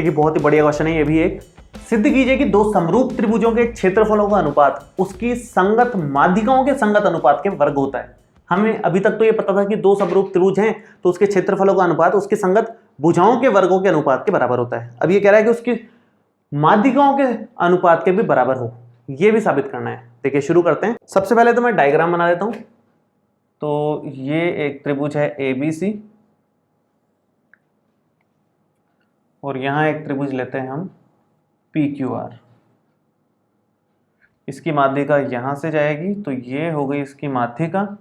देखिए बहुत ही बढ़िया क्वेश्चन है ये भी एक। सिद्ध कीजिए कि दो समरूप त्रिभुजों के क्षेत्रफलों का अनुपात उसकी संगत माध्यिकाओं के संगत अनुपात के वर्ग होता है। हमें अभी तक तो ये पता था कि दो समरूप त्रिभुज हैं तो उसके क्षेत्रफलों का अनुपात उसके संगत भुजाओं के वर्गों के अनुपात के बराबर होता है। अब ये कह रहा है कि उसकी माध्यिकाओं के अनुपात के भी बराबर हो, ये भी साबित करना है। देखिए शुरू करते हैं। सबसे पहले तो मैं डायग्राम बना देता हूं। तो ये एक त्रिभुज है ABC और यहां एक त्रिभुज लेते हैं हम PQR। इसकी माध्यिका यहां से जाएगी तो ये हो गई इसकी माध्यिका,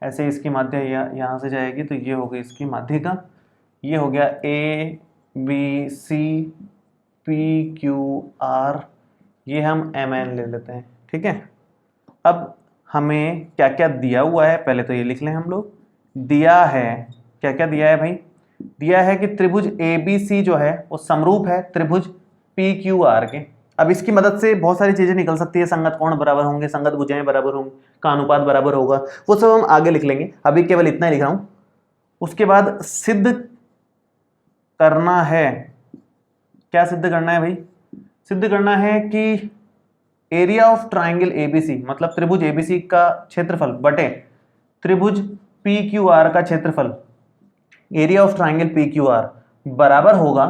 ऐसे इसकी माध्यिका यहां से जाएगी तो ये हो गई इसकी माध्यिका। ये हो गया ABC PQR, ये हम MN ले लेते हैं, ठीक है। अब हमें क्या क्या दिया हुआ है पहले तो ये लिख लें हम लोग। दिया है, क्या क्या दिया है भाई? दिया है कि त्रिभुज ABC जो है वो समरूप है त्रिभुज PQR के। अब इसकी मदद से बहुत सारी चीजें निकल सकती है, संगत कोण बराबर होंगे, संगत भुजाएं बराबर होंगे, का अनुपात बराबर होगा, वो सब हम आगे लिख लेंगे, अभी केवल इतना ही लिख रहा हूं। उसके बाद सिद्ध करना है, क्या सिद्ध करना है भाई? सिद्ध करना है कि एरिया ऑफ ट्राइंगल ABC, मतलब त्रिभुज ABC का क्षेत्रफल बटे त्रिभुज PQR का क्षेत्रफल, एरिया ऑफ ट्राइंगल PQR बराबर होगा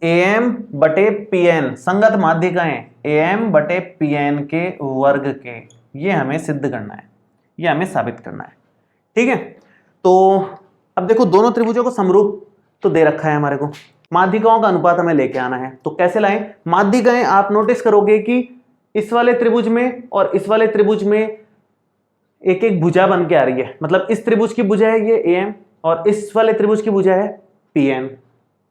AM बटे PN, संगत माध्यिकाएं AM बटे PN के वर्ग के। ये हमें सिद्ध करना है, ये हमें साबित करना है, ठीक है। तो अब देखो दोनों त्रिभुजों को समरूप तो दे रखा है हमारे को, माध्यिकाओं का अनुपात हमें लेके आना है। तो कैसे लाएं माध्यिकाएं? आप नोटिस करोगे कि इस वाले त्रिभुज में और इस वाले त्रिभुज में एक एक भुजा बन के आ रही है, मतलब इस त्रिभुज की भुजा है ये AM और इस वाले त्रिभुज की भुजा है PN।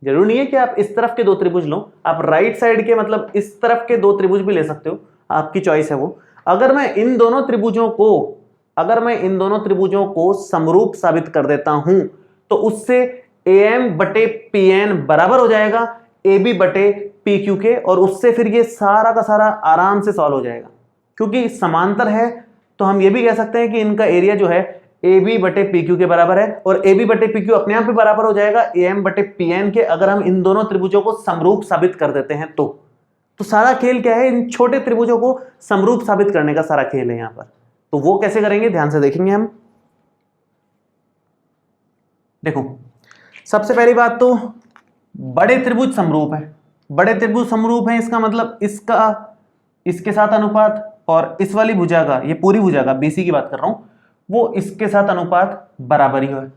जरूरी नहीं है कि आप इस तरफ के दो त्रिभुज लो, आप राइट साइड के मतलब इस तरफ के दो त्रिभुज भी ले सकते हो, आपकी चॉइस है वो। अगर मैं इन दोनों त्रिभुजों को समरूप साबित कर देता हूं तो उससे AM बटे PN बराबर हो जाएगा AB बटे PQ के, और उससे फिर ये सारा का सारा आराम से सॉल्व हो जाएगा। क्योंकि समांतर है तो हम ये भी कह सकते हैं कि इनका एरिया जो है AB बटे PQ के बराबर है, और AB बटे PQ अपने आप भी बराबर हो जाएगा AM बटे PN के, अगर हम इन दोनों त्रिभुजों को समरूप साबित कर देते हैं तो सारा खेल क्या है? इन छोटे त्रिभुजों को समरूप साबित करने का सारा खेल है यहां पर। तो वो कैसे करेंगे ध्यान से देखेंगे हम। देखो सबसे पहली बात तो बड़े त्रिभुज समरूप है, बड़े त्रिभुज समरूप है इसका मतलब इसका इसके साथ अनुपात और इस वाली भुजा का, ये पूरी भुजा का BC की बात कर रहा हूं, वो इसके साथ अनुपात बराबर ही है।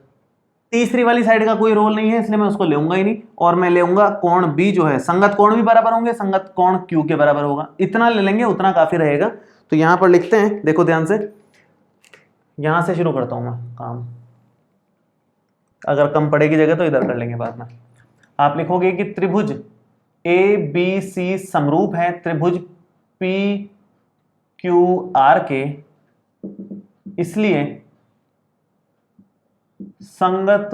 तीसरी वाली साइड का कोई रोल नहीं है इसलिए मैं उसको लेऊंगा ही नहीं, और मैं लेऊंगा कोण B जो है, संगत कोण भी बराबर होंगे, संगत कोण Q के बराबर होगा, इतना ले लेंगे उतना काफी रहेगा। तो यहां पर लिखते हैं, देखो ध्यान से, यहां से शुरू करता हूं मैं काम, अगर कम पड़ेगी जगह तो इधर कर लेंगे बाद में। आप लिखोगे कि त्रिभुज ABC समरूप है त्रिभुज PQR के, इसलिए संगत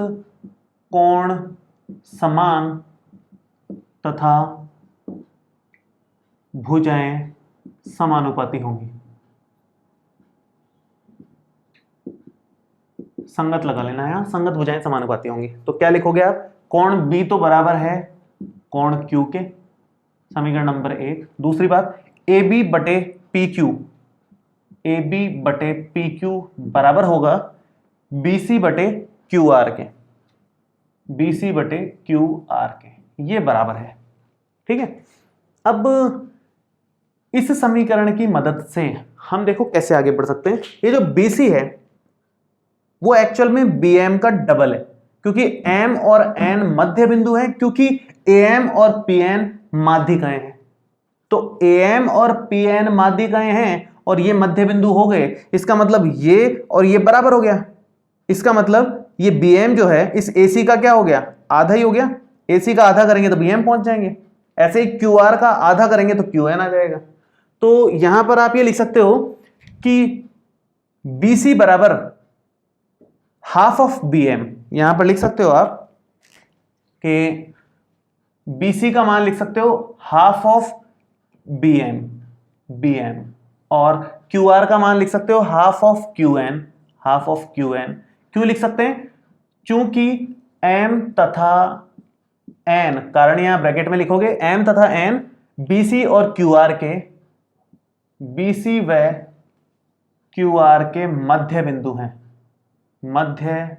कोण समान तथा भुजाएं समानुपाती होंगी। संगत लगा लेना है यहां, संगत भुजाएं समानुपाती होंगी। तो क्या लिखोगे आप? कोण B तो बराबर है कोण Q के, समीकरण नंबर 1। दूसरी बात AB बटे PQ बराबर होगा BC बटे QR के, BC बटे QR के, ये बराबर है, ठीक है। अब इस समीकरण की मदद से हम देखो कैसे आगे बढ़ सकते हैं। ये जो BC है वो एक्चुअल में BM का डबल है, क्योंकि M और N मध्य बिंदु है, क्योंकि AM और PN माध्यिकाएं हैं। तो AM और PN माध्यिकाएं हैं और ये मध्य बिंदु हो गए, इसका मतलब ये और ये बराबर हो गया। इसका मतलब ये BM जो है इस AC का क्या हो गया? आधा ही हो गया। AC का आधा करेंगे तो BM पहुंच जाएंगे, ऐसे ही QR का आधा करेंगे तो QN आ जाएगा। तो यहां पर आप ये लिख सकते हो कि BC बराबर हाफ ऑफ BM, यहां पर लिख सकते हो आप कि BC का मान लिख सकते हो हाफ ऑफ BM, और QR का मान लिख सकते हो हाफ ऑफ QN। क्यों लिख सकते हैं? क्योंकि M तथा एन, कारण यहां ब्रैकेट में लिखोगे एम तथा एन बीसी और क्यूआर के, बीसी व क्यूआर के मध्य बिंदु हैं, मध्य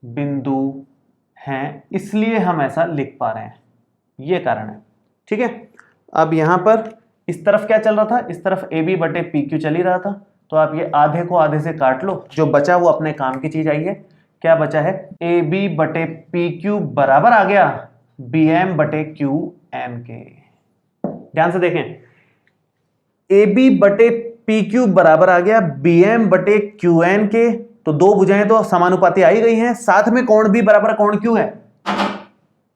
बिंदु हैं, इसलिए हम ऐसा लिख पा रहे हैं, ये कारण है। ठीक है, अब यहां पर इस तरफ क्या चल रहा था, इस तरफ ए बी बटे पी क्यू चल ही रहा था, तो आप ये आधे को आधे से काट लो, जो बचा वो अपने काम की चीज आई है। क्या बचा है, ए बी बटे पी क्यू बराबर आ गया बी एम बटे क्यू एन के। ध्यान से देखें, ए बी बटे पी क्यू बराबर आ गया बी एम बटे क्यू एन के, तो दो भुजाएं तो समानुपाती आई गई हैं, साथ में कोण भी बराबर कोण क्यों है,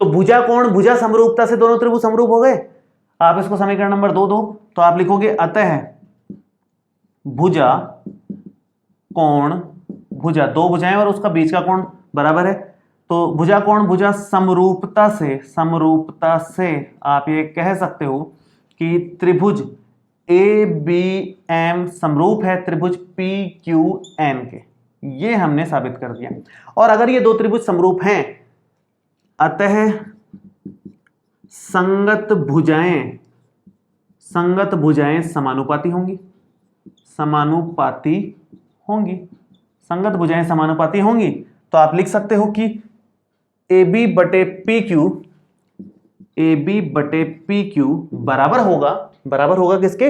तो भुजा कोण भुजा समरूपता से दोनों त्रिभुज समरूप हो गए। आप इसको समीकरण नंबर 2 दो, तो आप लिखोगे अतः भुजा कोण भुजा, दो भुजाएं और उसका बीच का कोण बराबर है, तो भुजा कोण भुजा समरूपता से आप ये कह सकते हो कि त्रिभुज ए बी एम समरूप है त्रिभुज पी क्यू एन के, ये हमने साबित कर दिया। और अगर ये दो त्रिभुज समरूप हैं, अतः संगत भुजाएं समानुपाती होंगी, संगत भुजाएं समानुपाती होंगी, तो आप लिख सकते हो कि ए बी बटे पी क्यू बराबर होगा किसके,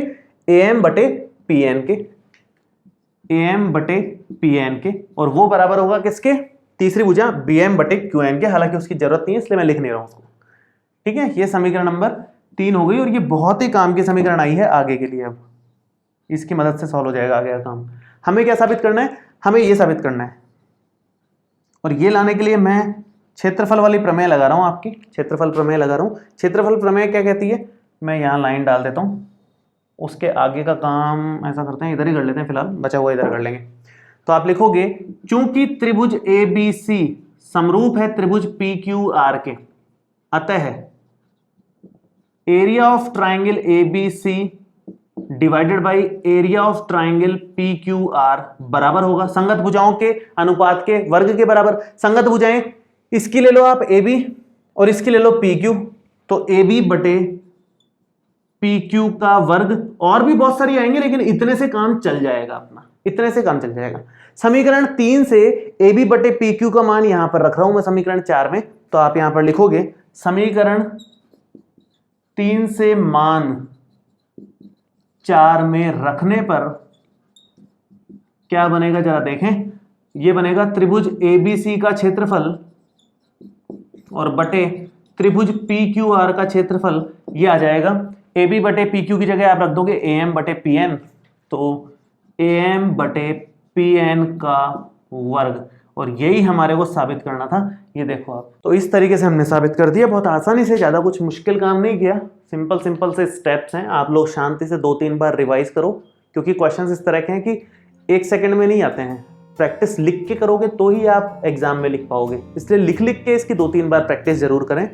ए एम बटे पी एन के, और वो बराबर होगा किसके, तीसरी भुजा बी एम बटे क्यू एन के, हालांकि उसकी जरूरत नहीं है इसलिए मैं लिख नहीं रहा हूं उसको। ठीक है, ये समीकरण नंबर 3 हो गई, और ये बहुत ही काम की समीकरण आई है आगे के लिए, अब इसकी मदद से सॉल्व हो जाएगा आगे का काम। हमें क्या साबित करना है, हमें ये साबित करना है, और ये लाने के लिए मैं क्षेत्रफल वाली प्रमेय लगा रहा हूं, आपकी क्षेत्रफल प्रमेय लगा रहा हूं। क्षेत्रफल प्रमेय क्या कहती है, मैं यहां लाइन डाल देता हूं, उसके आगे का काम ऐसा करते हैं, इधर ही कर लेते हैं, फिलहाल बचा हुआ इधर कर लेंगे। तो आप लिखोगे चूंकि त्रिभुज ए बी सी समरूप है त्रिभुज पी क्यू आर के, अतः area of triangle A B C divided by area of triangle P Q R बराबर होगा संगत भुजाओं के अनुपात के वर्ग के बराबर। संगत भुजाएं इसकी ले लो आप ए बी और इसकी ले लो पी क्यू, तो ए बी बटे पी क्यू का वर्ग, और भी बहुत सारी आएंगे लेकिन इतने से काम चल जाएगा अपना, इतने से काम चल जाएगा। समीकरण 3 से ए बी बटे पी क्यू का मान यहां पर रख रहा हूं मैं समीकरण 4 में, तो आप यहां पर लिखोगे समीकरण 3 से मान 4 में रखने पर क्या बनेगा जरा देखें, यह बनेगा त्रिभुज एबीसी का क्षेत्रफल और बटे त्रिभुज पी क्यू आर का क्षेत्रफल, ये आ जाएगा ए बी बटे पी क्यू की जगह आप रख दोगे ए एम बटे पी एन, तो ए एम बटे पी एन का वर्ग, और यही हमारे को साबित करना था। ये देखो आप, तो इस तरीके से हमने साबित कर दिया बहुत आसानी से, ज़्यादा कुछ मुश्किल काम नहीं किया, सिंपल से स्टेप्स हैं। आप लोग शांति से 2-3 बार रिवाइज करो, क्योंकि क्वेश्चंस इस तरह के हैं कि 1 सेकंड में नहीं आते हैं, प्रैक्टिस लिख के करोगे तो ही आप एग्जाम में लिख पाओगे, इसलिए लिख के इसकी 2-3 बार प्रैक्टिस जरूर करें।